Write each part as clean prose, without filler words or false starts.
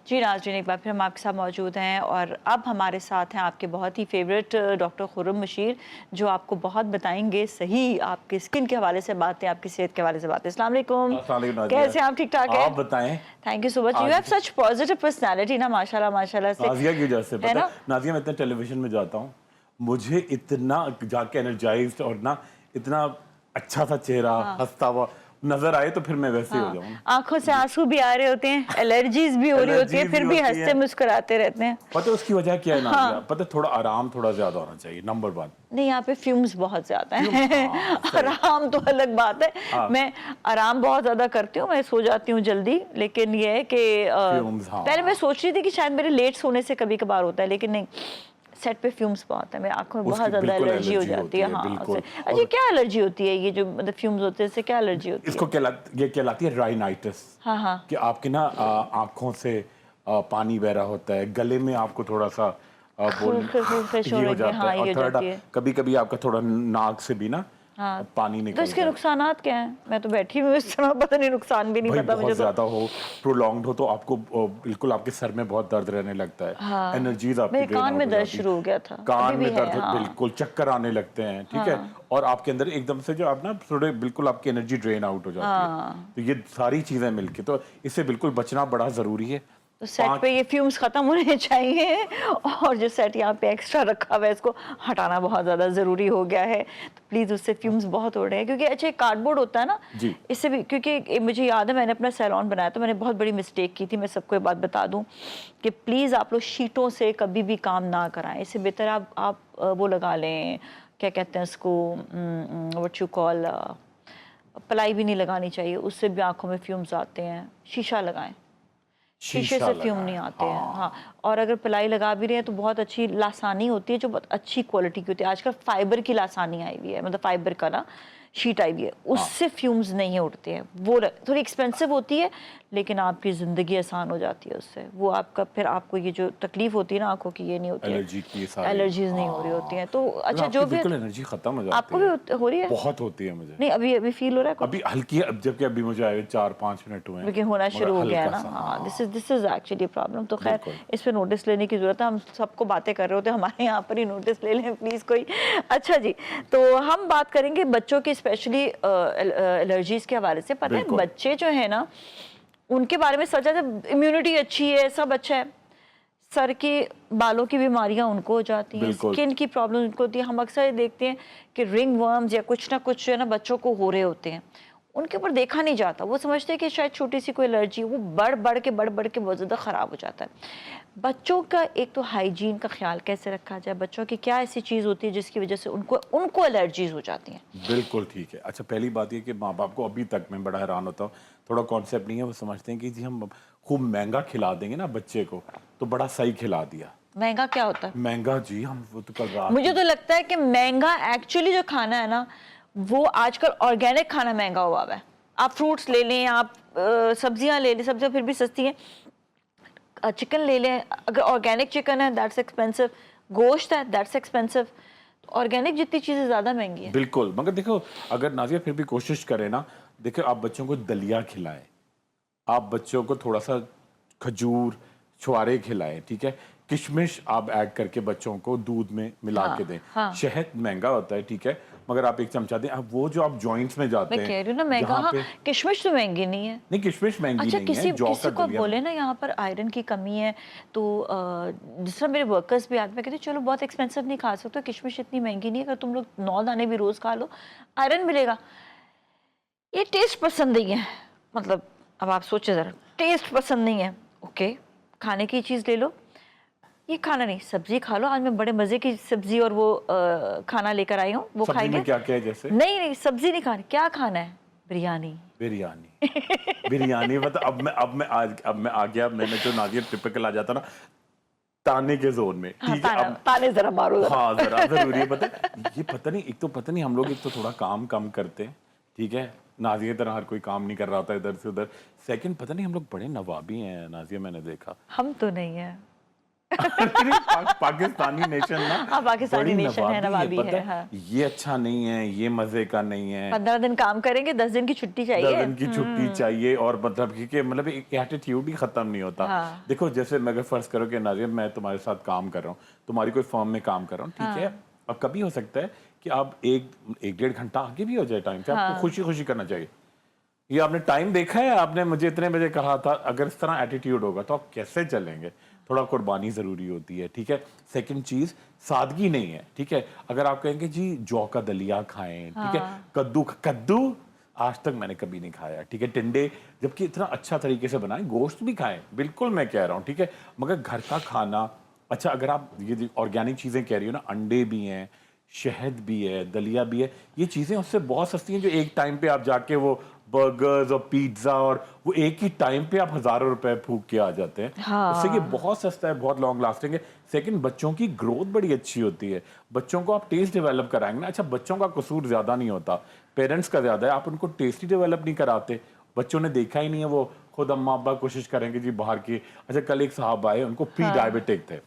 جی ناظرین، ایک بار پھر ہم آپ کے ساتھ موجود ہیں اور اب ہمارے ساتھ ہیں آپ کے بہت ہی فیوریٹ ڈاکٹر خرم مشیر، جو آپ کو بہت بتائیں گے صحیح آپ کی اسکن کے حوالے سے باتیں، آپ کی صحت کے حوالے سے باتیں۔ السلام علیکم، کیسے ہیں آپ؟ ٹھیک ٹھاک ہیں؟ آپ بتائیں۔ Thank you so much, you have such positive personality نا، ماشاء اللہ سے۔ نازیہ کی وجہ سے ہے پتہ نا؟ ہے نازیہ، میں اتنا ٹیلی ویژن میں جاتا ہوں، مجھے اتنا جا کے انرجائزڈ اور نا اتنا اچھا سا چہرہ ہنستا ہوا نظر آئے تو پھر میں ویسے ہی ہو جاؤں۔ آنکھوں سے آنسو بھی آ رہے ہوتے ہیں، الرجیز بھی ہو رہی ہوتی ہے، پھر بھی ہنستے مسکراتے رہتے ہیں۔ پتہ اس کی وجہ کیا ہے نازیہ؟ پتہ تھوڑا آرام تھوڑا زیادہ ہونا چاہیے، نمبر 1۔ نہیں، یہاں پہ فیومز بہت زیادہ ہیں، آرام تو الگ بات ہے۔ میں آرام بہت زیادہ کرتی ہوں، میں سو جاتی ہوں جلدی، لیکن یہ ہے کہ پہلے میں سوچ رہی تھی کہ شاید میرے لیٹ سونے سے کبھی کبھار ہوتا ہے، لیکن نہیں، سیٹ پہ فیومز بہت ہے، میری آنکھوں میں بہت زیادہ الرجی ہو جاتی ہے۔ ہاں، اچھا کیا الرجی ہوتی ہے یہ جو مطلب فیومز ہوتے ہیں، اس سے کیا الرجی ہوتی ہے؟ اس کو یہ کہلاتی ہے رائنائٹس، کہ آپ کی نا آنکھوں سے پانی بہ رہا ہوتا ہے، گلے میں آپ کو تھوڑا سا یہ ہو جاتا ہے، اور تھوڑا کبھی کبھی آپ کا تھوڑا ناک سے بھی نا پانی نکلتا ہے۔ تو اس کے نقصانات کیا ہیں؟ میں تو بیٹھی ہوئی اس طرح، پتہ نہیں نقصان بھی نہیں پتا مجھے۔ بہت زیادہ ہو، پرولونگڈ ہو تو آپ کو بالکل آپ کے سر میں بہت درد رہنے لگتا ہے، انرجیز آپ کی میرے کان میں درد شروع ہو گیا تھا، کان میں درد، بالکل چکر آنے لگتے ہیں، ٹھیک ہے، اور آپ کے اندر ایک دم سے جو آپ نا تھوڑے بالکل آپ کی انرجی ڈرین آؤٹ ہو جاتی ہے۔ تو یہ ساری چیزیں مل کے تو اس سے بالکل بچنا بڑا ضروری ہے۔ تو سیٹ پہ یہ فیومز ختم ہونے چاہیے، اور جو سیٹ یہاں پہ ایکسٹرا رکھا ہوا ہے اس کو ہٹانا بہت زیادہ ضروری ہو گیا ہے۔ تو پلیز اس سے فیومز بہت ہو رہے ہیں، کیونکہ اچھا کارڈ بورڈ ہوتا ہے نا، اس سے بھی، کیونکہ مجھے یاد ہے میں نے اپنا سیلون بنایا تو میں نے بہت بڑی مسٹیک کی تھی، میں سب کو یہ بات بتا دوں کہ پلیز آپ لوگ شیٹوں سے کبھی بھی کام نہ کرائیں، اس سے بہتر آپ وہ لگا لیں، کیا کہتے ہیں اس کو، وٹ یو کال، پلائی بھی نہیں لگانی چاہیے، اس سے بھی آنکھوں میں فیومز آتے ہیں۔ شیشہ لگائیں، شیشے سے فیوم نہیں آتے ہیں۔ ہاں، اور اگر پلائی لگا بھی رہے ہیں تو بہت اچھی لاسانی ہوتی ہے، جو بہت اچھی کوالٹی کی ہوتی ہے۔ آج کل فائبر کی لاسانی آئی ہوئی ہے، مطلب فائبر کا نا شیٹ آئی ہوئی ہے، اس سے فیومز نہیں اٹھتے ہیں۔ وہ تھوڑی ایکسپینسو ہوتی ہے، لیکن آپ کی زندگی آسان ہو جاتی ہے اس سے۔ وہ آپ کا پھر آپ کو یہ جو تکلیف ہوتی ہے نا آنکھوں کی، یہ نہیں ہوتی ہے، الرجی کی ساری الرجیز نہیں ہو رہی ہوتی ہیں۔ تو اچھا جو بھی بالکل انرجی ختم ہو جاتی ہے۔ آپ کو بھی ہو رہی ہے؟ بہت ہوتی ہے مجھے۔ نہیں، ابھی فیل ہو رہا ہے ابھی ہلکی، اب جبکہ ابھی مجھے آئے 4-5 منٹ ہوئے ہیں، لیکن ہونا شروع ہو گیا ہے نا۔ ہاں، دس از ایکچولی پرابلم۔ تو خیر اس پہ نوٹس لینے کی ضرورت ہے، ہم سب کو باتیں کر رہے ہوتے ہیں، ہمارے یہاں پر ہی نوٹس لے لیں پلیز کوئی۔ اچھا جی، تو ہم بات کریں گے بچوں کی اسپیشلی الرجیز کے حوالے سے۔ پتہ ہے بچے جو ہیں نا، ان کے بارے میں سوچا تھا امیونٹی اچھی ہے، سب اچھا ہے، سر کے بالوں کی بیماریاں ان کو ہو جاتی ہیں، اسکن کی پرابلم ان کو ہوتی ہے۔ ہم اکثر دیکھتے ہیں کہ رنگ ورمز یا کچھ نہ کچھ جو ہے نا بچوں کو ہو رہے ہوتے ہیں، ان کے اوپر دیکھا نہیں جاتا، وہ سمجھتے ہیں کہ شاید چھوٹی سی کوئی الرجی، وہ بڑھ بڑھ کے بہت زیادہ خراب ہو جاتا ہے۔ بچوں کا ایک تو ہائیجین کا خیال کیسے رکھا جائے، بچوں کی کیا ایسی چیز ہوتی ہے جس کی وجہ سے ان کو الرجیز ہو جاتی ہیں؟ بالکل ٹھیک ہے۔ اچھا، پہلی بات یہ کہ ماں باپ کو ابھی تک میں بڑا حیران ہوتا ہوں، تھوڑا کانسیپٹ نہیں ہے، وہ سمجھتے ہیں کہ جی ہم خوب مہنگا کھلا دیں گے نا بچے کو تو بڑا صحیح کھلا دیا۔ مہنگا کیا ہوتا ہے؟ مہنگا جی، ہم وہ تو کل رات مجھے تو لگتا ہے کہ مہنگا ایکچولی جو کھانا ہے نا، وہ آج کل آرگینک کھانا مہنگا ہوا ہے۔ آپ فروٹس لے لیں، آپ سبزیاں لے لیں، سبزیاں پھر بھی سستی ہیں، چکن لے لیں، اگر آرگینک چکن ہے دیٹس ایکسپینسو، گوشت ہے دیٹس ایکسپینسو، آرگینک جتنی چیزیں زیادہ مہنگی ہیں۔ بالکل، مگر دیکھو اگر نازیہ پھر بھی کوشش کرے نا، دیکھو آپ بچوں کو دلیا کھلائیں، آپ بچوں کو تھوڑا سا کھجور چھوارے کھلائیں، ٹھیک ہے، کشمش آپ ایڈ کر کے بچوں کو دودھ میں ملا کے دیں۔ شہد مہنگا ہوتا ہے، ٹھیک ہے، مگر آپ ایک چمچہ دیں۔ اب وہ جو آپ جوائنٹس میں جاتے ہیں، میں کہہ رہی ہوں نا مہنگا، ہاں کشمش تو مہنگی نہیں ہے۔ نہیں، کشمش مہنگی نہیں ہے، جو کسی کو بولے نا یہاں پر آئرن کی کمی ہے تو جس طرح میرے ورکرز بھی آتے ہیں، میں کہتے ہیں چلو بہت ایکسپینسو نہیں کھا سکتے، کشمش اتنی مہنگی نہیں ہے، اگر تم لوگ 9 دانے بھی روز کھا لو آئرن ملے گا۔ یہ ٹیسٹ پسند نہیں ہے، مطلب اب آپ سوچیں ذرا، ٹیسٹ پسند نہیں ہے، اوکے کھانے کی چیز لے لو، یہ کھانا نہیں، سبزی کھا لو۔ آج میں بڑے مزے کی سبزی اور وہ کھانا لے کر آئی ہوں، وہ کھائیں گے۔ کیا کیا جیسے؟ نہیں سبزی نہیں کھانی، کیا کھانا ہے؟ بریانی۔ مطلب اب میں آ گیا، میں نے جو نازیہ ٹپکل آ جاتا نا تانے کے زون میں، ٹھیک ہے، تانے ذرا مارو، ہاں ذرا ضروری ہے۔ یہ پتہ نہیں ہم لوگ ایک تو تھوڑا کام کم کرتے ہیں، ٹھیک ہے، نازیہ کی طرح ہر کوئی کام نہیں کر رہا ہوتا ادھر سے ادھر۔ سیکنڈ، پتہ نہیں ہم لوگ بڑے نوابی ہیں نازیہ، میں نے دیکھا۔ ہم تو نہیں ہیں، पाकिस्तानी नेशन ना, हाँ, पाकिस्तानी बड़ी नेशन है, नवाबी पता है, हाँ। ये अच्छा नहीं है, ये मजे का नहीं है, 15 दिन काम करेंगे, 10 दिन की छुट्टी चाहिए। 10 दिन की छुट्टी चाहिए, और मतलब कि मतलब एक एटीट्यूड ही खत्म नहीं होता। हाँ। देखो जैसे मैं अगर फर्ज करो कि नाज़िया मैं तुम्हारे साथ काम कर रहा हूँ, तुम्हारी कोई फर्म में काम कर रहा हूँ, ठीक है, अब कभी हो सकता है कि आप एक 1-1.5 घंटा आगे भी हो जाए टाइम से, आपको खुशी खुशी करना चाहिए। ये आपने टाइम देखा है, आपने मुझे इतने बजे कहा था, अगर इस तरह एटीट्यूड होगा तो आप कैसे चलेंगे? थोड़ा कुर्बानी ज़रूरी होती है, ठीक है। सेकंड चीज़, सादगी नहीं है, ठीक है। अगर आप कहेंगे जी जौ का दलिया खाएं, ठीक है, कद्दू आज तक मैंने कभी नहीं खाया, ठीक है। टिंडे जबकि इतना अच्छा तरीके से बनाएं, गोश्त भी खाएं, बिल्कुल मैं कह रहा हूँ, ठीक है, मगर घर का खाना अच्छा। अगर आप ये ऑर्गेनिक चीज़ें कह रही हो ना, अंडे भी हैं, शहद भी है, दलिया भी है, ये चीज़ें उससे बहुत सस्ती हैं, जो एक टाइम पे आप जाके वो बर्गर्स और पिज्ज़ा, और वो एक ही टाइम पे आप हज़ारों रुपए फूक के आ जाते हैं। उससे ये बहुत सस्ता है, बहुत लॉन्ग लास्टिंग है। सेकंड, बच्चों की ग्रोथ बड़ी अच्छी होती है, बच्चों को आप टेस्ट डेवलप कराएंगे ना। अच्छा, बच्चों का कसूर ज़्यादा नहीं होता, पेरेंट्स का ज़्यादा है, आप उनको टेस्ट ही डेवलप नहीं कराते। बच्चों ने देखा ही नहीं है, वो खुद अम्मा अब्बा कोशिश करेंगे जी बाहर की। अच्छा, कल एक साहब आए, उनको प्री डायबिटिक थे,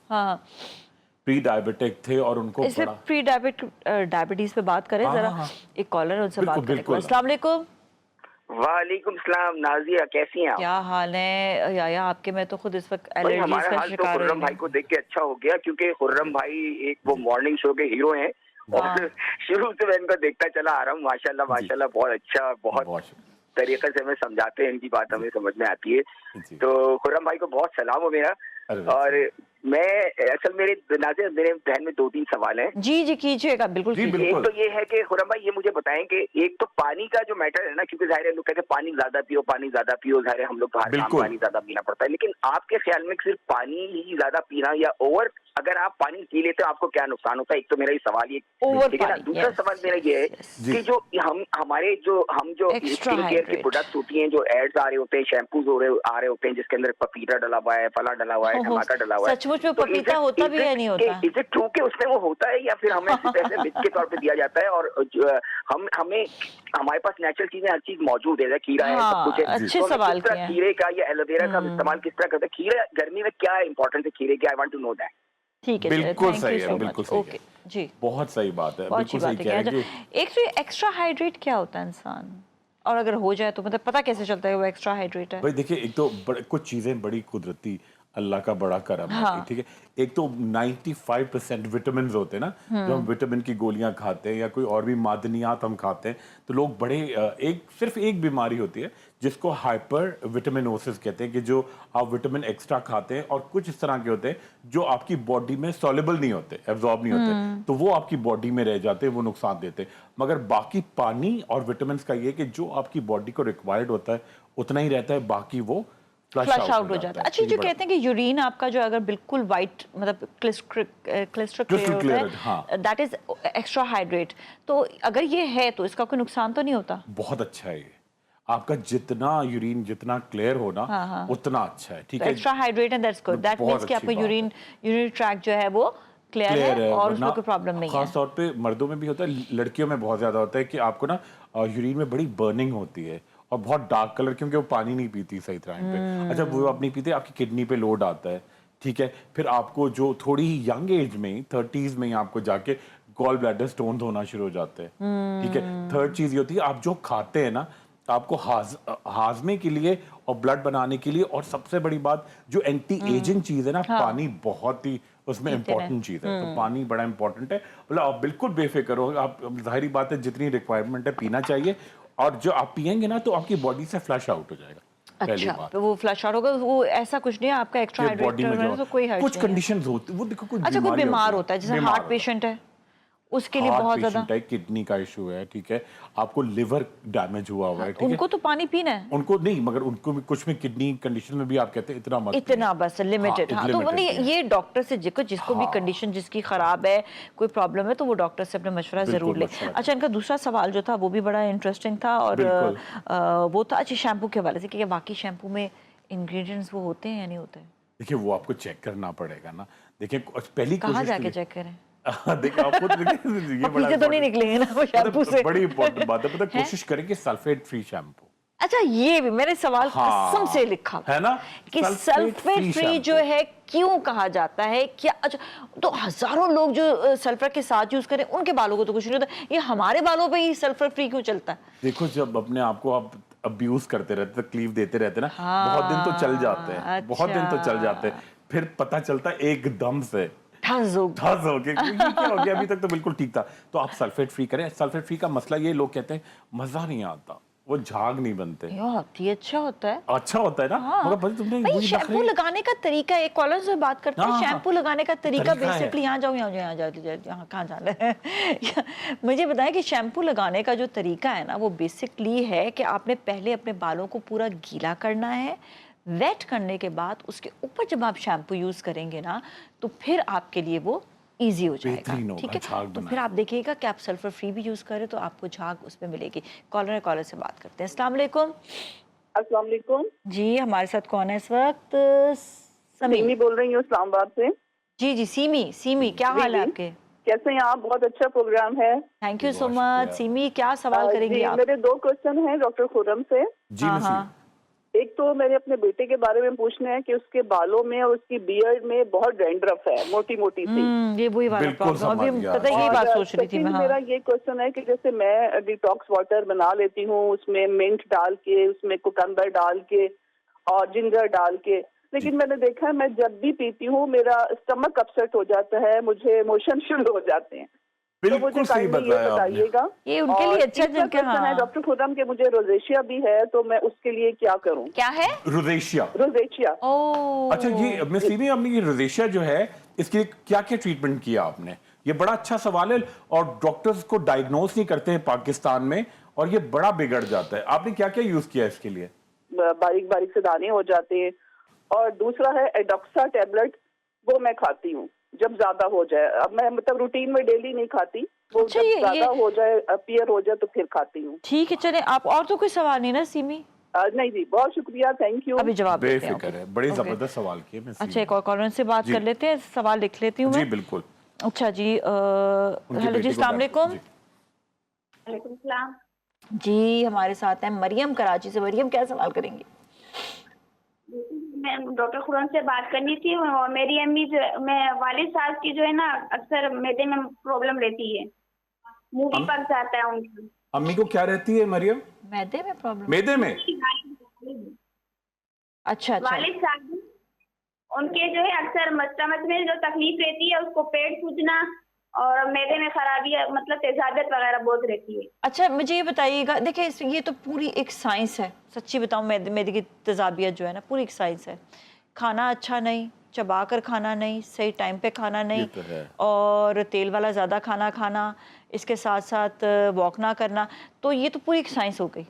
प्री डायबिटिक थे, और उनको इसमें बड़ा प्री डायबिटीज पे बात करें जरा। एक कॉलर है, उनसे बात करें। अस्सलाम वालेकुम। वालेकुम सलाम। नाजिया कैसी हैं आप? क्या हाल है याया आपके? मैं तो खुद इस वक्त भाई एलर्जीज हमारा का हाल तो शिकार खुर्रम भाई को देख के अच्छा हो गया, क्योंकि खुर्रम भाई एक वो मॉर्निंग शो के हीरो हैं, और शुरू से मैं इनको देखता चला आ रहा हूँ। माशाल्लाह माशाल्लाह, बहुत अच्छा, बहुत तरीके से हमें समझाते हैं, इनकी बात हमें समझ में आती है। तो खुर्रम भाई को बहुत सलाम हो मेरा। और मैं असल मेरे नाज़िर, मेरे बहन में 2-3 सवाल हैं। जी जी कीजिएगा, बिल्कुल कीजिए। एक तो ये है कि खुर्रम भाई ये मुझे बताएं कि एक तो पानी का जो मैटर है ना, क्योंकि जाहिर है लोग कहते हैं पानी ज्यादा पियो, पानी ज्यादा पियो, जाहिर है हम लोग बाहर काम पानी ज्यादा पीना पड़ता है, लेकिन आपके ख्याल में सिर्फ पानी ही ज्यादा पीना या ओवर, अगर आप पानी पी लेते हो आपको क्या नुकसान होता है? एक तो मेरा ये सवाल ये, ठीक है ना। दूसरा सवाल मेरा ये है कि जो हमारे जो स्किन केयर के प्रोडक्ट्स होती हैं, जो एड्स आ रहे होते हैं, शैम्पूज आ रहे होते हैं जिसके अंदर पपीता डला हुआ है, फला डला हुआ है, टमाटर डला हुआ है, सचमुच में पपीता होता भी है नहीं होता? इज इट ट्रू कि उसमें वो होता है, या फिर हमें सिर्फ ऐसे मिथ के तौर पे दिया जाता है? और हमें हमारे पास नेचुरल चीजें हर चीज मौजूद है, खीरा है, सब कुछ है। अच्छे सवाल किए हैं। खीरे का या एलोवेरा का इस्तेमाल किस तरह करते हैं? खीरे गर्मी में क्या इंपॉर्टेंस है खीरे की? I want to know that. ठीक है, बिल्कुल सही है, बिल्कुल सही है जी, बहुत सही बात है, बिल्कुल सही कह रहे हैं। एक तो एक्स्ट्रा हाइड्रेट क्या होता है इंसान, और अगर हो जाए तो मतलब पता कैसे चलता है वो एक्स्ट्रा हाइड्रेट है? भाई देखिए, एक तो कुछ चीजें बड़ी कुदरती अल्लाह का बड़ा करम है, ठीक है। एक तो 95% विटामिन होते हैं ना, जो हम विटामिन की गोलियां खाते हैं या कोई और भी मादनियात हम खाते हैं, तो लोग बड़े सिर्फ एक बीमारी होती है जिसको हाइपर विटामिनोसिस कहते हैं, कि जो आप विटामिन एक्स्ट्रा खाते हैं, और कुछ इस तरह के होते हैं जो आपकी बॉडी में सॉल्युबल नहीं होते, एब्जॉर्ब नहीं होते, तो वो आपकी बॉडी में रह जाते हैं, वो नुकसान देते हैं। मगर बाकी पानी और विटामिन का ये कि जो आपकी बॉडी को रिक्वायर्ड होता है उतना ही रहता है, बाकी वो फ्लश आउट हो जाता है। अच्छा, जो कहते हैं कि यूरिन आपका जो अगर बिल्कुल वाइट, मतलब क्लिस्टर क्लियर होता है, दैट इज एक्स्ट्रा हाइड्रेट, तो अगर ये है तो इसका कोई नुकसान तो नहीं होता? बहुत अच्छा है, आपका जितना यूरिन जितना क्लियर हो ना उतना अच्छा है, ठीक है। Extra hydrate and that's good, that means कि आपका यूरिन ट्रैक जो है वो क्लियर है और उसमें कोई प्रॉब्लम नहीं है। खास तौर पे मर्दों में भी होता है, लड़कियों में बहुत ज्यादा होता है कि आपको ना यूरिन में बड़ी बर्निंग होती है, और बहुत डार्क कलर, क्योंकि वो पानी नहीं पीती सही टाइम पे। अच्छा, वो आप नहीं पीते, आपकी किडनी पे लोड आता है, ठीक है। फिर आपको जो थोड़ी ही यंग एज में, 30s में ही आपको जाके गॉल ब्लैडर स्टोन होना शुरू हो जाते हैं, ठीक है। थर्ड चीज ये होती है, आप जो खाते हैं ना, आपको हाजमे के लिए और ब्लड बनाने के लिए, और सबसे बड़ी बात जो एंटी एजिंग चीज है ना, पानी बहुत ही उसमें इंपॉर्टेंट चीज है, तो पानी बड़ा इंपॉर्टेंट है। मतलब आप बिल्कुल बेफिक्र हो, आप जाहिर बात है जितनी रिक्वायरमेंट है पीना चाहिए, और जो आप पियेंगे ना तो आपकी बॉडी से फ्लश आउट हो जाएगा। अच्छा, तो वो फ्लश आउट होगा, वो ऐसा कुछ नहीं है आपका एक्स्ट्रा हाइड्रेट, तो कोई कुछ कंडीशंस होती है, वो देखो कुछ अच्छा, कोई बीमार होता है, जैसे हार्ट पेशेंट है, उसके लिए बहुत ज्यादा, किडनी का इशू है, ठीक है, आपको लिवर डैमेज हुआ हुआ है, ठीक है, उनको तो पानी पीना है, उनको नहीं, मगर उनको भी कुछ में किडनी कंडीशन में भी आप कहते हैं इतना मत, इतना बस लिमिटेड। हाँ, तो नहीं, ये डॉक्टर से जिसको भी कंडीशन जिसकी खराब है, कोई प्रॉब्लम है, तो वो डॉक्टर से अपना मशवरा जरूर ले। अच्छा, इनका दूसरा सवाल जो था वो भी बड़ा इंटरेस्टिंग था, और वो था अच्छा शैम्पू के हवाले से, कि बाकी शैम्पू में इंग्रेडिएंट्स वो होते हैं या नहीं होते? देखिए, वो आपको चेक करना पड़ेगा ना। देखिए, पहली कहाँ जाके चेक करें? देखिए, आपको ये बड़ा तो नहीं निकलेंगे ना वो शैम्पू से। बड़ी इंपॉर्टेंट बात है, पता, कोशिश करें कि सल्फेट फ्री शैम्पू, अच्छा ये भी मैंने सवाल हाँ, कसम से लिखा है ना कि सल्फेट फ्री जो है क्यों कहा जाता है, क्या? अच्छा, तो हजारों लोग जो सल्फर के साथ यूज करें उनके बालों को तो कुछ नहीं होता, ये हमारे बालों पे ही सल्फर फ्री क्यों चलता है? देखो जब अपने आप को आप अब्यूज करते रहते, तकलीफ देते रहते ना, बहुत दिन तो चल जाते हैं, बहुत दिन तो चल जाते हैं, फिर पता चलता है एकदम से ठस हो गया, क्या हो गया, अभी तक तो बिल्कुल ठीक था। तो आप सल्फेट फ्री करें। सल्फेट फ्री का मसला ये, लोग कहते हैं मजा नहीं आता, वो झाग नहीं बनते। अच्छा होता है, अच्छा होता है ना। हाँ। मगर भाई तुमने भाई शैम्पू लगाने का तरीका, एक कॉलर से बात करते हैं, हाँ, शैम्पू लगाने का तरीका बेसिकली, यहाँ जाओ कहाँ जाना है मुझे बताएं कि शैम्पू लगाने का जो तरीका है ना, वो बेसिकली है कि आपने पहले अपने बालों को पूरा गीला करना है, वेट करने के बाद उसके ऊपर जब आप शैम्पू यूज करेंगे ना, तो फिर आपके लिए वो इजी हो जाएगा, ठीक है? तो फिर आप देखिएगा कि आप सल्फर फ्री भी यूज करें तो आपको झाग उसमें मिलेगी। कॉलर से बात करते हैं। अस्सलाम वालेकुम। अस्सलाम वालेकुम जी, हमारे साथ कौन है इस वक्त? सीमी बोल रही हूँ इस्लामाबाद से। जी सीमी क्या हाल है आपके? कैसे हैं आप? बहुत अच्छा प्रोग्राम है, thank you so much. Semi, क्या सवाल करेंगी आप? मेरे 2 क्वेश्चन हैं डॉक्टर खुर्रम से। जी हाँ। एक तो मेरे अपने बेटे के बारे में पूछना है कि उसके बालों में और उसकी बियर्ड में बहुत डैंड्रफ है, मोटी मोटी सी। ये वही वाला प्रॉब्लम, अभी पता है, यही बात सोच रही थी मैं। मेरा ये क्वेश्चन है कि जैसे मैं डिटॉक्स वाटर बना लेती हूँ, उसमें मिंट डाल के, उसमें कुकम्बर डाल के और जिंजर डाल के, लेकिन मैंने देखा है मैं जब भी पीती हूँ मेरा स्टमक अपसेट हो जाता है, मुझे मोशन शुरू हो जाते हैं। तो मुझे सही बताइएगा, ये उनके लिए अच्छा क्वेश्चन है डॉक्टर खुर्रम के, मुझे रोजेशिया भी है, तो मैं उसके लिए क्या करूं? क्या है? रोजेशिया। अच्छा, ये मैं सीमी, आपने ये रोजेशिया जो है, इसके क्या क्या ट्रीटमेंट किया आपने? ये बड़ा अच्छा सवाल है, और डॉक्टर्स को डायग्नोस नहीं करते हैं पाकिस्तान में, और ये बड़ा बिगड़ जाता है। आपने क्या क्या यूज किया इसके लिए? बारीक बारीक से दाने हो जाते हैं, और दूसरा है एडोक्सा टैबलेट, वो मैं खाती हूँ जब ज्यादा हो जाए। अब मैं मतलब रूटीन में डेली नहीं खाती, वो अच्छा, जब ज्यादा हो जाए, अपीयर हो जाए तो फिर खाती हूँ। ठीक है, चले आप, और तो कोई सवाल नहीं ना सीमी? नहीं जी, बहुत शुक्रिया, थैंक यू। अभी जवाब देते हैं। बेफिक्र है, बड़े जबरदस्त सवाल किए। अच्छा, एक और कॉलर से बात कर लेते हैं, सवाल लिख लेती हूँ मैं। जी बिल्कुल। अच्छा जी, हेलो जी, अस्सलाम वालेकुम। वालेकुम सलाम। जी, हमारे साथ हैं मरियम कराची से। मरियम, क्या सवाल करेंगी? मैं डॉक्टर खुर्रम से बात करनी थी। और मेरी अम्मी जो, मैं वालिद साहब की जो है ना, अक्सर मैदे में प्रॉब्लम रहती है, मुंह भी पक जाता है उनका। अम्मी को क्या रहती है मरियम? मैदे में प्रॉब्लम? मैदे में? अच्छा। वालिद साहब उनके जो है अक्सर स्टमक में जो तकलीफ रहती है, उसको पेट सूजना और मैदे में खराबी, मतलब तेजाबियत वगैरह बहुत रहती है। अच्छा, मुझे ये बताइएगा, देखिए ये तो पूरी एक साइंस है, सच्ची बताऊं, मैदे की तेजाबियत जो है ना, पूरी एक साइंस है। खाना अच्छा नहीं, चबा कर खाना नहीं, सही टाइम पे खाना नहीं, तो और तेल वाला ज़्यादा खाना, इसके साथ साथ वॉक ना करना, तो ये तो पूरी एक साइंस हो गई।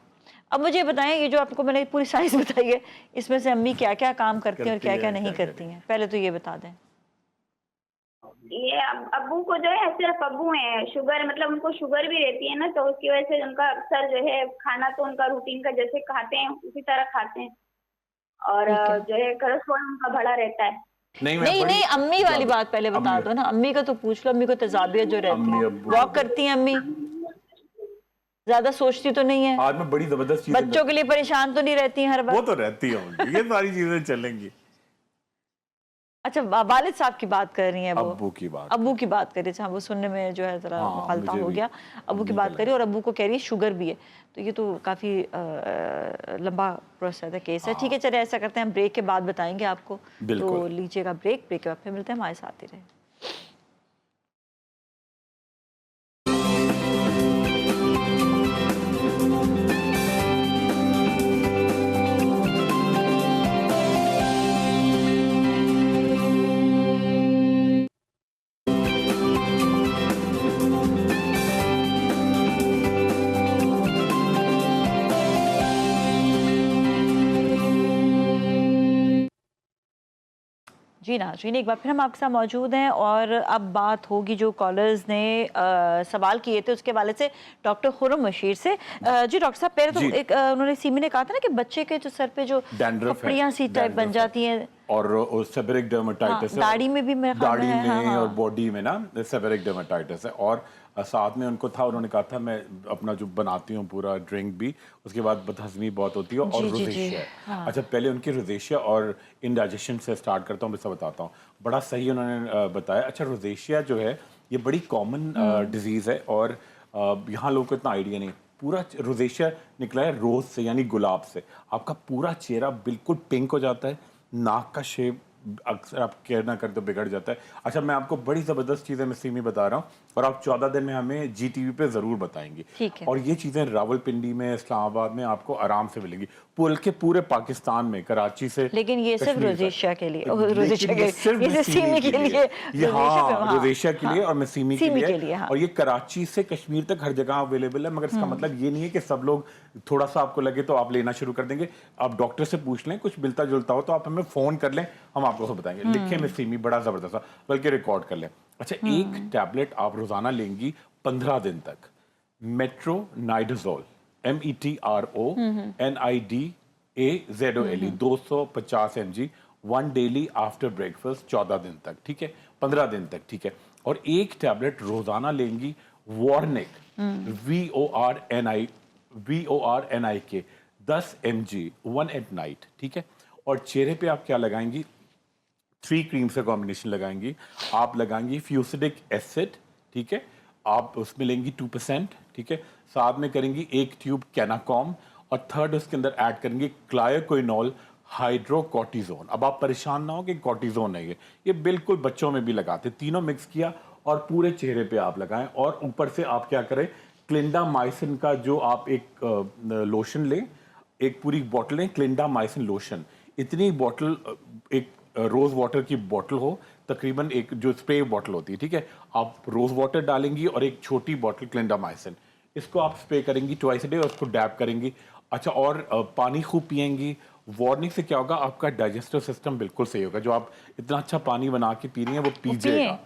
अब मुझे बताएं, ये जो आपको मैंने पूरी साइंस बताई है, इसमें से अम्मी क्या क्या काम करती हैं और क्या क्या नहीं करती हैं, पहले तो ये बता दें। ये अब्बू को जो है, सिर्फ अब्बू है, शुगर, मतलब उनको शुगर भी रहती है ना, तो उसकी वजह से उनका अक्सर जो है खाना तो उनका रूटीन का जैसे खाते हैं उसी तरह खाते हैं, और जो है कोलेस्ट्रॉल उनका बढ़ा रहता है। नहीं, अम्मी वाली बात पहले बता दो ना, अम्मी का तो पूछ लो। अम्मी को तेजाबियत जो रहती है, वॉक करती हैं अम्मी? ज्यादा सोचती तो नहीं है? आज मैं बड़ी जबरदस्त चीज, बच्चों के लिए परेशान तो नहीं रहती हैं हर बार? वो तो रहती है, ये सारी चीजें चलेंगी। अच्छा, वालिद साहब की बात कर रही हैं वो? अब्बू की बात कर रही थी। वो सुनने में जो है जरा हाँ, मुखालफा हो गया। अब्बू की बात करी, और अब्बू को कह रही है शुगर भी है, तो ये तो काफी लंबा प्रोसेस है, केस है। ठीक है, चले ऐसा करते हैं, हम ब्रेक के बाद बताएंगे आपको, तो लीजिएगा ब्रेक के बाद फिर मिलते हैं, हमारे साथ ही रहे। जी नाज़रीन, एक बार फिर हम आपके साथ मौजूद हैं, और अब बात होगी जो कॉलर्स ने सवाल किए थे उसके वाले से, डॉक्टर खुर्रम मशीर से। जी डॉक्टर साहब, पहले तो एक उन्होंने, सीमी ने कहा था ना कि बच्चे के जो सर पे जो पपड़ियाँ सी टाइप बन जाती हैं, और सेबेरिक डर्मेटाइटिस है, दाढ़ी में भी मेरे ख्याल दाढ़ी में है, में और बॉडी में ना सेबेरिक डर्मेटाइटिस है। और साथ में उनको था, उन्होंने कहा था मैं अपना जो बनाती हूँ पूरा ड्रिंक भी, उसके बाद बदहजमी बहुत होती है और रोजेशिया है। अच्छा, पहले उनकी रोजेशिया और इंडाइजेशन से स्टार्ट करता हूँ, मैं बताता हूँ। बड़ा सही उन्होंने बताया। अच्छा, रोजेशिया जो है ये बड़ी कॉमन डिजीज़ है और यहाँ लोगों को इतना आइडिया नहीं। पूरा रोजेशिया निकला है रोज से, यानी गुलाब से। आपका पूरा चेहरा बिल्कुल पिंक हो जाता है, नाक का शेप अक्सर आप केयर ना करते तो बिगड़ जाता है। अच्छा, मैं आपको बड़ी ज़बरदस्त चीज़ें मैं सीमी बता रहा हूँ और आप 14 दिन में हमें GTV पे ज़रूर बताएंगे। ठीक है। और ये चीज़ें रावलपिंडी में, इस्लामाबाद में आपको आराम से मिलेंगी, पूरे पाकिस्तान में, कराची से। लेकिन ये सिर्फ रोजेशिया के लिए, रोजेशिया लेकिन ये सिर्फ ये सीमी के लिए, ये हाँ रोजेशिया के लिए हाँ, और मसीमी के लिए। हाँ। और ये कराची से कश्मीर तक हर जगह अवेलेबल है, मगर इसका मतलब ये नहीं है कि सब लोग थोड़ा सा आपको लगे तो आप लेना शुरू कर देंगे। आप डॉक्टर से पूछ लें, कुछ मिलता जुलता हो तो आप हमें फोन कर लें, हम आपको सब बताएंगे। लिखे मसीमी, बड़ा जबरदस्त, बल्कि रिकॉर्ड कर लें। अच्छा, एक टैबलेट आप रोजाना लेंगी 15 दिन तक, मेट्रोनाइडाजोल, METRONIDAZOLE 250 mg 1 daily after breakfast 14 दिन तक, ठीक है, 15 दिन तक, ठीक है। और एक टैबलेट रोजाना लेंगी वॉर्निक, VORNIK 10 mg 1 एट नाइट, ठीक है। और चेहरे पे आप क्या लगाएंगी? 3 क्रीम्स का कॉम्बिनेशन लगाएंगी। आप लगाएंगी फ्यूसिडिक एसिड, ठीक है, आप उसमें लेंगी 2%, ठीक है। साथ में करेंगी 1 ट्यूब कैनाकॉम और थर्ड उसके अंदर ऐड करेंगे क्लायोक्विनोल हाइड्रोकॉर्टिजोन। अब आप परेशान ना हो कि कॉर्टिजोन है ये बिल्कुल बच्चों में भी लगाते। तीनों मिक्स किया और पूरे चेहरे पे आप लगाएं। और ऊपर से आप क्या करें, क्लिंडामाइसिन का जो आप एक लोशन लें, एक पूरी बॉटल लें क्लिंडामाइसिन लोशन। इतनी बॉटल, एक रोज वाटर की बॉटल हो, तकरीबन एक जो स्प्रे बॉटल होती है, ठीक है, आप रोज वाटर डालेंगी और एक छोटी बॉटल क्लिंडामाइसिन, इसको आप स्प्रे करेंगी ट्वाइस अ डे और उसको डैप करेंगी। अच्छा, और पानी खूब पिएंगी। वार्निंग से क्या होगा, आपका डाइजेस्टिव सिस्टम बिल्कुल सही होगा। जो आप इतना अच्छा पानी बना के पी रही हैं वो पीजिएगा,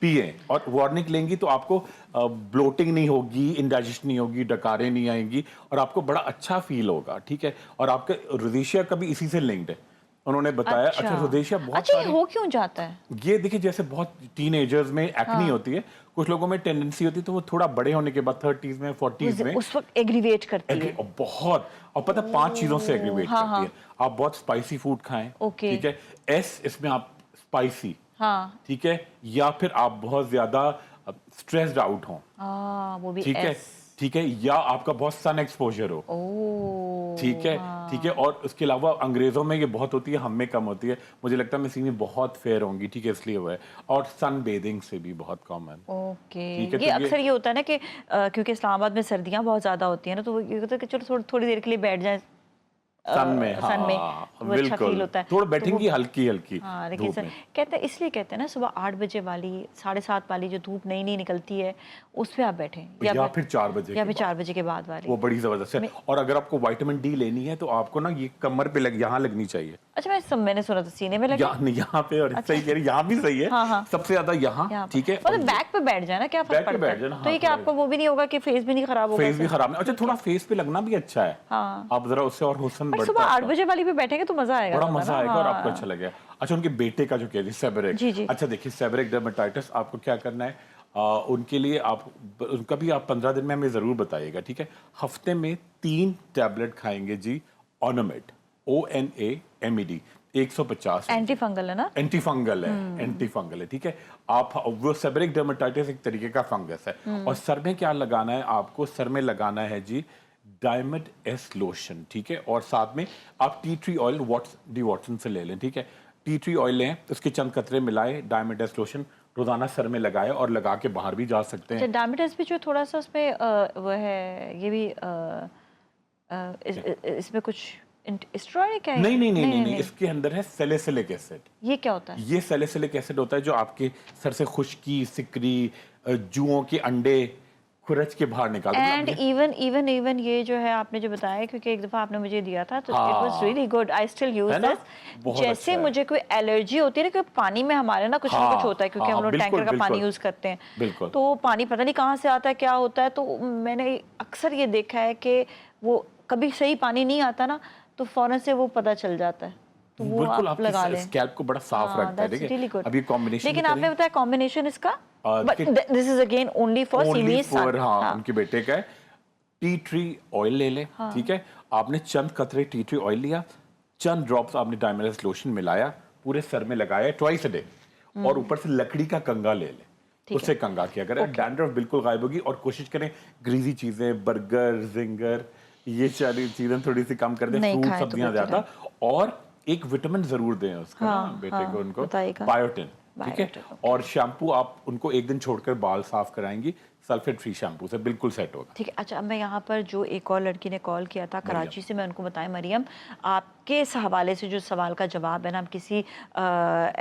पिए। और वार्निंग लेंगी तो आपको ब्लोटिंग नहीं होगी, इंडाइजेशन नहीं होगी, डकारें नहीं आएंगी और आपको बड़ा अच्छा फील होगा, ठीक है। और आपका रोजेशिया का भी इसी से लिंक्ड है, उन्होंने बताया। अच्छा, रोजेशिया बहुत अच्छा, ये हो क्यों जाता है? ये देखिए, जैसे बहुत टीनेजर्स में एक्नी होती है, कुछ लोगों में टेंडेंसी होती है, तो वो थोड़ा बड़े होने के बाद 30s में 40s में उस वक्त एग्रीवेट करती है बहुत। और पता 5 चीजों से एग्रीवेट करती है। आप बहुत स्पाइसी फूड खाएं, ठीक है, इसमें आप स्पाइसी, ठीक है, या फिर आप बहुत ज्यादा स्ट्रेस्ड आउट हो, वो भी ठीक है, ठीक है, या आपका बहुत सन एक्सपोजर हो, ठीक है, ठीक है। और उसके अलावा अंग्रेजों में ये बहुत होती है, हम में कम होती है। मुझे लगता है मसीह में बहुत फेयर होंगी, ठीक है, इसलिए वो है। और सन बेदिंग से भी बहुत कॉमन। ओके, ठीक है, ये अक्सर ये होता है ना कि क्योंकि इस्लामाबाद में सर्दियां बहुत ज्यादा होती हैं ना, तो ये होता है कि चलो थोड़ी देर के लिए बैठ जाए सन में, सन में, वो अच्छा फील होता है। थोड़ा बैठेंगी हल्की लेकिन सर कहते हैं, इसलिए कहते हैं ना, सुबह 8 बजे वाली, 7:30 वाली जो धूप नई निकलती है, उस पे आप बैठें, या फिर 4 बजे, या फिर 4 बजे के बाद वाली, वो बड़ी जबरदस्त है। और अगर आपको विटामिन डी लेनी है तो आपको ना ये कमर पे यहाँ लगनी चाहिए। अच्छा, मैंने सुना था सीने में लगे, यहाँ पे, और सही कह रही, यहाँ भी सही है, सबसे ज्यादा यहाँ, ठीक है। मतलब बैक पे बैठ जाए ना, क्या फर्क पड़ता है? तो ये क्या आपको वो भी नहीं होगा कि फेस भी नहीं खराब होगा? फेस भी खराब नहीं। अच्छा, थोड़ा फेस पे लगना भी अच्छा है, आप जरा उससे और हुस्न बढ़ता है। सुबह 8 बजे वाली पे बैठेंगे तो मजा आएगा, बड़ा मजा आएगा और आपको अच्छा लगेगा। अच्छा, उनके बेटे का जो कह रही सेबेरिक, अच्छा देखिए, सेबेरिक डर्मेटाइटिस, आपको क्या करना है, उनके लिए आप उनका भी आप 15 दिन में हमें जरूर बताइएगा, ठीक है। हफ्ते में 3 टैबलेट खाएंगे जी, ओनामेड, ONAMED 150, एंटी फंगल है ना, एंटी फंगल है, ठीक है। आप वो सेबेरिक डर्मेटाइटिस एक तरीके का फंगस है। और सर में क्या लगाना है आपको? सर में लगाना है जी डायमंड एस लोशन, ठीक है। और साथ में आप टी ट्री ऑयल वाटसन से ले लें, ठीक है। टी ट्री ऑयल लें, उसके चंद कतरे मिलाए, डायमंड एस लोशन रोजाना सर में लगाए और लगा के बाहर भी जा सकते हैं। डायमंड एस भी जो थोड़ा सा उसमें वो है, ये भी इसमें कुछ स्टेरॉइड है? नहीं, इसके अंदर है सैलिसिलिक एसिड। ये क्या होता है? ये सैलिसिलिक एसिड होता है जो आपके सर से खुश्की, सिकरी, जुओं के अंडे खुरच के बाहर निकालता है। एंड इवन ये जो है आपने जो बताया, क्योंकि एक दफा आपने मुझे दिया था, तो it was really good, I still use this. जैसे मुझे कोई एलर्जी होती है ना, क्योंकि पानी में हमारे ना कुछ ना कुछ होता है, क्योंकि हम लोग टैंकर का पानी यूज करते हैं, तो पानी पता नहीं कहाँ से आता है, क्या होता है। तो मैंने अक्सर ये देखा है कि वो कभी सही पानी नहीं आता ना, तो फौरन से वो पता चल जाता है। तो वो बिल्कुल आप लगा आपके लें। स्कैल्प को बड़ा साफ रखता है। that's really देखिए good. अभी कॉम्बिनेशन लेकिन आपने बताया कॉम्बिनेशन इसका, but this is again only for सिमीज सन। हाँ, उनके बेटे का है। टी ट्री ऑयल ले ले, ठीक है, आपने चंद कतरे टी ट्री ऑयल लिया, चंद ड्रॉप्स आपने डायमेलस लोशन मिलाया, पूरे सर में लगाया ट्वाइस अ डे, और ऊपर से लकड़ी का कंगा ले ले, उससे कंगा किया करें, डैंड्रफ बिल्कुल गायब होगी। और कोशिश करें ग्रीजी चीजें, बर्गर, जिंगर, ये सारी चीजें थोड़ी सी कम कर दें, नहीं फ्रूट खाएं तो सब्जियां बेटर ज्यादा, और एक विटामिन जरूर दें उसको ना बेटे को, उनको बताइएगा। बायोटिन, ठीक है। बायोटिन, और शैम्पू आप उनको एक दिन छोड़कर बाल साफ कराएंगी सल्फेट फ्री शैम्पू से, बिल्कुल सेट होगा। ठीक है। अच्छा, अब मैं यहाँ पर जो एक और लड़की ने कॉल किया था कराची से, मैं उनको बताएं मरियम, आपके इस हवाले से जो सवाल का जवाब है ना, हम किसी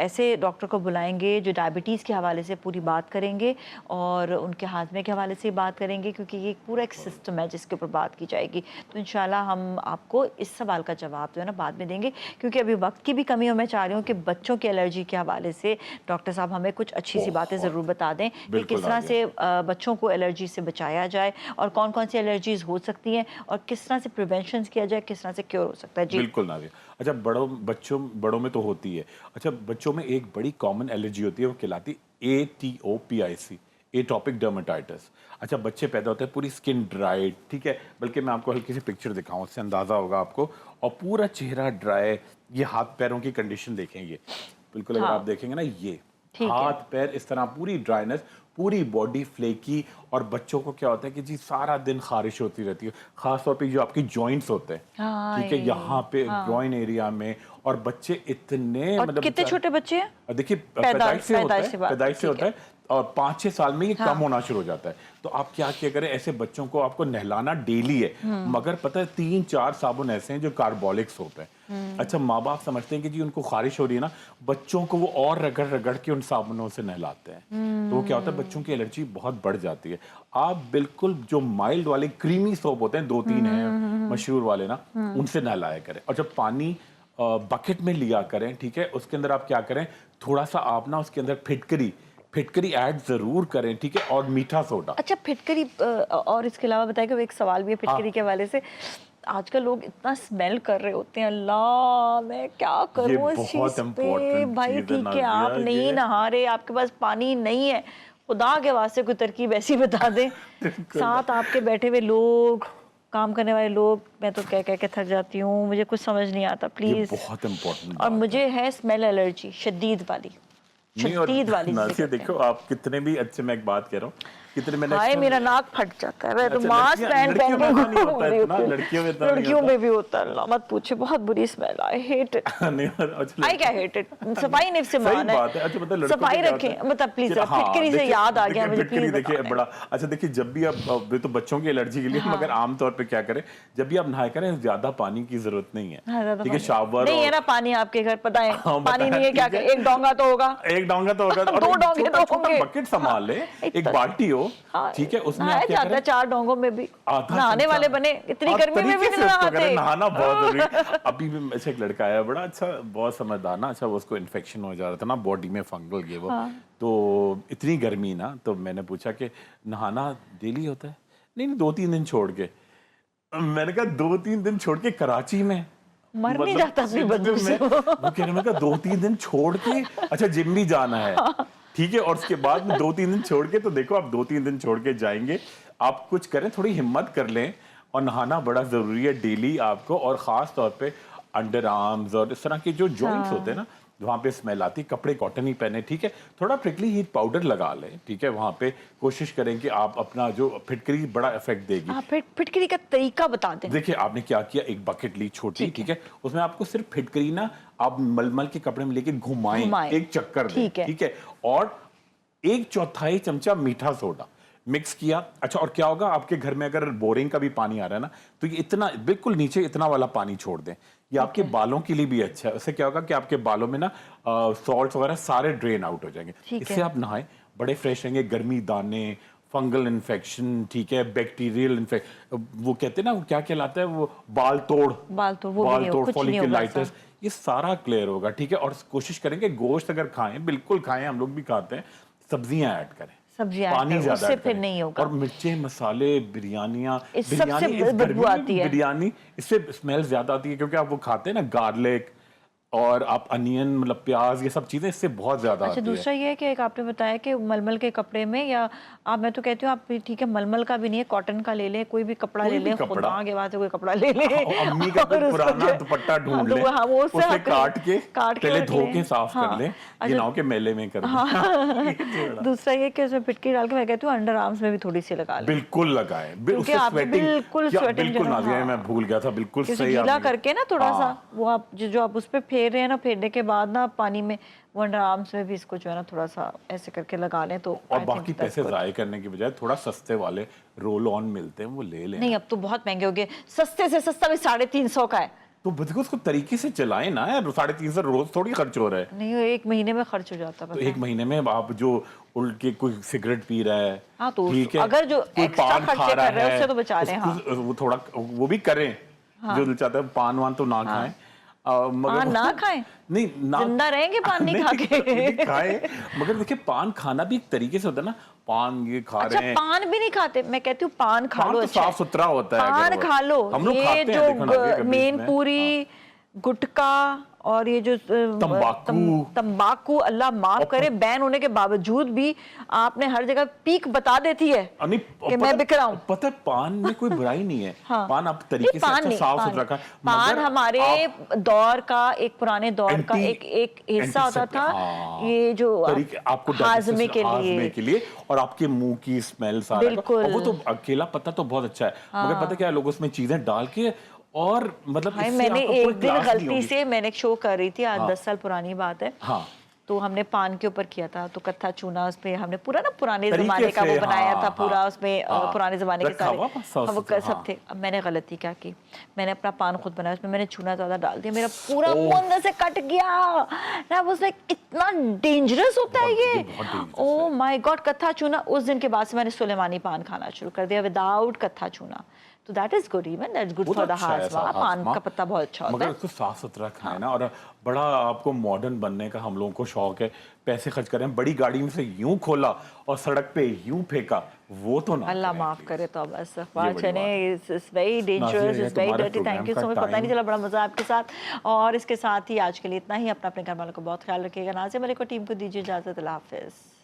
ऐसे डॉक्टर को बुलाएंगे जो डायबिटीज़ के हवाले से पूरी बात करेंगे और उनके हाजमे के हवाले से बात करेंगे, क्योंकि ये पूरा एक सिस्टम है जिसके ऊपर बात की जाएगी। तो इंशाल्लाह हम आपको इस सवाल का जवाब जो है ना बाद में देंगे, क्योंकि अभी वक्त की भी कमी है। मैं चाह रही हूँ कि बच्चों की एलर्जी के हवाले से डॉक्टर साहब हमें कुछ अच्छी सी बातें ज़रूर बता दें कि किस तरह से बच्चों को एलर्जी से बचाया जाए और कौन कौन सी एलर्जीज हो सकती हैं और किस तरह से प्रिवेंशन किया जाए, किस तरह से क्योर हो सकता है। जी बिल्कुल नादिया। अच्छा, बड़ों में तो होती है। अच्छा, बच्चों में एक बड़ी कॉमन एलर्जी होती है, वो कहलाती ATOPIC, एटॉपिक डर्मेटाइटिस। अच्छा, बच्चे पैदा होते हैं पूरी स्किन ड्राई, ठीक है, बल्कि मैं आपको हल्की सी पिक्चर दिखाऊं, उससे अंदाजा होगा आपको, और पूरा चेहरा ड्राई, ये हाथ पैरों की कंडीशन देखेंगे, बिल्कुल अगर आप देखेंगे ना, ये हाथ पैर इस तरह पूरी ड्राइनेस, पूरी बॉडी फ्लेकी, और बच्चों को क्या होता है कि जी सारा दिन खारिश होती रहती है, खास तौर पे जो आपकी जॉइंट्स होते हैं, ठीक है, यहाँ पे ग्रॉइन एरिया में, और बच्चे इतने मतलब कितने छोटे बच्चे हैं? देखिए पैदाइश से होता है और 5-6 साल में ये कम होना शुरू हो जाता है। तो आप क्या करें, ऐसे बच्चों को आपको नहलाना डेली है, मगर पता है 3-4 साबुन ऐसे हैं जो कार्बोलिक सोप है। अच्छा, माँ बाप समझते हैं कि जी उनको खारिश हो रही है ना, बच्चों को वो और रगड़ रगड़ के उन साबुनों से नहलाते हैं, तो वो क्या होता है, बच्चों की एलर्जी बहुत बढ़ जाती है। आप बिल्कुल जो माइल्ड वाले क्रीमी सोप होते हैं, 2-3 हैं मशहूर वाले ना, उनसे नहलाया करें। और जब पानी बकेट में लिया करें, ठीक है, उसके अंदर आप क्या करें, थोड़ा सा आप ना उसके अंदर फिटकरी ऐड जरूर करें, ठीक है, और मीठा सोडा। अच्छा, फिटकरी, और इसके अलावा बताइए कि एक सवाल भी है फिटकरी के हवाले से। आजकल लोग इतना स्मेल कर रहे होते हैं, अल्लाह मैं क्या करूं इस चीज पे। भाई ठीक है, आप नहीं नहा रहे, आपके पास पानी नहीं है, खुदा के वास्ते कोई तरकीब ऐसी बता दें। साथ आपके बैठे हुए लोग, काम करने वाले लोग, मैं तो कह के थक जाती हूँ, मुझे कुछ समझ नहीं आता, प्लीज। बहुत इम्पोर्टेंट। और मुझे है स्मेल एलर्जी शदीद वाली, शदीद वाली। नासिया देखो, आप कितने भी अच्छे, मैं एक बात कह रहा हूँ, कितने मैंने हाय मेरा नाक फट जाता है, मैं तो मास्क पहन के लड़कियों में भी होता है, अल्लाह मत पूछे, बहुत बुरी स्मेल, आई हेट इट। आई क्या हेट इट, सफाई निफ्स से मान है। अच्छा, मतलब सफाई रखें, मतलब प्लीज। फिटकरी से याद आ गया मुझे, प्लीज देखिए बड़ा अच्छा। देखिए, जब भी आप तो बच्चों की एलर्जी के लिए, मगर आमतौर पे क्या करें, जब भी आप नहाए करें, ज्यादा पानी की जरूरत नहीं है, ठीक है, शावर नहीं है ना पानी आपके घर, पता है पानी नहीं है, क्या एक डोंगा तो होगा, दो डोंगे तो होंगे, बकेट संभाल ले, एक बाल्टी हो, ठीक है, उसमें नहाया जाता है 4 डोंगों में भी, नहाने वाले बने, इतनी गर्मी में भी नहीं नहाते। नहाना बहुत जरूरी है। अभी भी ऐसे एक लड़का आया, बड़ा अच्छा, बहुत समझदार ना, अच्छा, उसको इन्फेक्शन हो जा रहा था ना बॉडी में, फंगल ये वो, तो इतनी गर्मी ना, तो मैंने पूछा कि नहाना डेली होता है? नहीं, 2-3 दिन छोड़ के। मैंने कहा 2-3 दिन छोड़ के कराची में मर नहीं जाता अपनी बदबू से। वो कह रहे, मैं कहा 2-3 दिन छोड़ के, अच्छा जिम भी जाना है, ठीक है, और उसके बाद में 2-3 दिन छोड़ के, तो देखो आप 2-3 दिन छोड़ के जाएंगे, आप कुछ करें, थोड़ी हिम्मत कर लें, और नहाना बड़ा जरूरी है डेली आपको, और खास तौर पे अंडर आर्म्स और इस तरह के जो जॉइंट्स होते हैं ना, वहाँ पे स्मेल आती, कपड़े कॉटन ही पहने, ठीक है, थोड़ा प्रिकली हीट पाउडर लगा लें, ठीक है, वहाँ पे कोशिश करें कि आप अपना जो फिटकरी बड़ा इफेक्ट देगी। फिटकरी का तरीका बता दें। देखिए, आपने क्या किया, एक बकेट ली छोटी, ठीक है, उसमें आपको सिर्फ फिटकरी ना आप मलमल के कपड़े में लेके घुमाएं, एक चक्कर दें, ठीक है, और 1/4 चमचा मीठा सोडा मिक्स किया। अच्छा, और क्या होगा, आपके घर में अगर बोरिंग का भी पानी आ रहा है ना, तो ये इतना बिल्कुल नीचे इतना वाला पानी छोड़ दें, ये आपके बालों के लिए भी अच्छा है। उससे क्या होगा कि आपके बालों में ना सॉल्ट वगैरह सारे ड्रेन आउट हो जाएंगे, इससे आप नहाएं, बड़े फ्रेश रहेंगे। गर्मी दाने, फंगल इन्फेक्शन, ठीक है, बैक्टीरियल इन्फेक्शन, वो कहते हैं ना, वो क्या कहलाता है, वो बाल तोड़, फॉलिकुलाइटिस, ये सारा क्लियर होगा, ठीक है। और कोशिश करेंगे गोश्त अगर खाएं, बिल्कुल खाएं, हम लोग भी खाते हैं, सब्जियां ऐड करें, पानी ज्यादा, उससे फिर नहीं होगा। और मिर्चे, मसाले, बिरयानी, बदबू आती है, बिरयानी इससे स्मेल ज्यादा आती है, क्योंकि आप वो खाते हैं ना, गार्लिक, اور آپ انین مطلب پیاز یہ سب چیزیں اس سے بہت زیادہ اچھا آتی ہے. دوسرا یہ ہے کہ ایک آپ نے بتایا کہ ململ کے کپڑے میں یا آپ میں تو کہتی ہوں آپ ٹھیک ہے ململ کا بھی نہیں ہے کاٹن کا لے لیں کوئی بھی کپڑا لے لیں خدا کے بعد کوئی کپڑا لے لیں امی کا کوئی پرانا دوپٹہ ڈھونڈ لیں اسے کاٹ کے پہلے دھو کے صاف کر لیں یہ نہ ہو کہ میلے میں کر دیں. دوسرا یہ کہ اس میں پٹکی ڈال کے میں کہتی ہوں انڈر آرمز میں بھی تھوڑی سی لگا لیں بالکل لگائیں کیونکہ آپ بالکل بالکل نازیہ میں بھول گیا تھا بالکل صحیح گیلا کر کے نا تھوڑا سا وہ آپ جو آپ اس پہ پھیر رہے ہیں نا پھیرنے کے بعد نا پانی میں وہ انڈر آرمز میں بھی اس کو جو ہے نا تھوڑا سا ایسے کر کے لگا لیں تو اور باقی پیسے ضائع کرنے کی بجائے تھوڑا سستے والے رول آن ملتے ہیں وہ لے لیں. نہیں اب تو بہت مہنگے ہو گئے سستے سے سستا بھی 350 کا ہے تو دیکھو اس کو طریقے سے چلائیں نا یار 350 روز تھوڑی خرچ ہو رہا ہے. نہیں ایک مہینے میں خرچ ہو جاتا تو ایک مہینے میں آپ جو الٹ کے کوئی سگریٹ پی رہا ہے ہاں تو ٹھیک ہے اگر جو کوئی ایکسٹرا پان خرچے کھا کر رہے رہا ہیں اس سے تو بچا لیں. ہاں وہ تھوڑا وہ بھی کریں جو دل چاہتا ہے پان وان تو نہ کھائیں پان نہ کھائیں نہیں زندہ رہیں گے پان نہیں کھا کے کھائیں مگر دیکھیں پان کھانا بھی ایک طریقے سے ہوتا ہے نا پان یہ کھا رہے ہیں پان بھی نہیں کھاتے میں کہتی ہوں پان کھا لو صاف ستھرا ہوتا ہے پان کھا لو یہ جو مین پوری گٹکا اور یہ جو تمباکو اللہ معاف کرے بین ہونے کے باوجود بھی آپ نے ہر جگہ پیک بتا دیتی ہے کہ میں بک رہا ہوں. پتہ ہے پان میں کوئی برائی نہیں ہے پان آپ طریقے سے صاف ستھرا کھائیں. پان ہمارے دور کا ایک پرانے دور کا ایک حصہ ہوتا تھا یہ جو آپ کو ہاضمے کے لیے اور آپ کے منہ کی اسمیل سارا وہ تو اکیلا پتہ تو بہت اچھا ہے مگر پتہ کیا لوگ اس میں چیزیں ڈال کے اور مطلب میں نے ایک دن غلطی سے میں نے ایک شو کر رہی تھی آج 10 سال پرانی بات ہے تو ہم نے پان کے اوپر کیا تھا تو کتھا چونا اس پہ ہم نے پورا نا پرانے زمانے کا وہ بنایا تھا پورا اس میں پرانے زمانے کے سارے سب تھے. اب میں نے غلطی کیا کی میں نے اپنا پان خود بنایا اس میں نے چونا زیادہ ڈال دیا میرا پورا منہ اندر سے کٹ گیا. اتنا ڈینجرس ہوتا ہے یہ او مائی گاڈ کتھا چونا. اس دن کے بعد سے میں نے سلیمانی پان کھانا شروع کر دیا وداؤٹ کتھا چونا. تو that is good even that's good for the hajma. پان کا پتہ بہت اچھا ہوتا ہے مگر اس کو صاف ستھرا کھائیں نا اور بڑا آپ کو ماڈرن بننے کا ہم لوگوں کو شوق ہے پیسے خرچ کریں بڑی گاڑی میں سے یوں کھولا اور سڑک پہ یوں پھینکا وہ تو نہ اللہ معاف کرے تو بس it's very dangerous it's very dirty. thank you so much. پتہ نہیں چلا بڑا مزہ آپ کے ساتھ اور اس کے ساتھ ہی آج کے لیے اتنا ہی. اپنا اپنے گھر والوں کو بہت خیال رکھیے گا. نازیہ ملک کو ٹیم کو دیجیے اجازت. اللہ حافظ.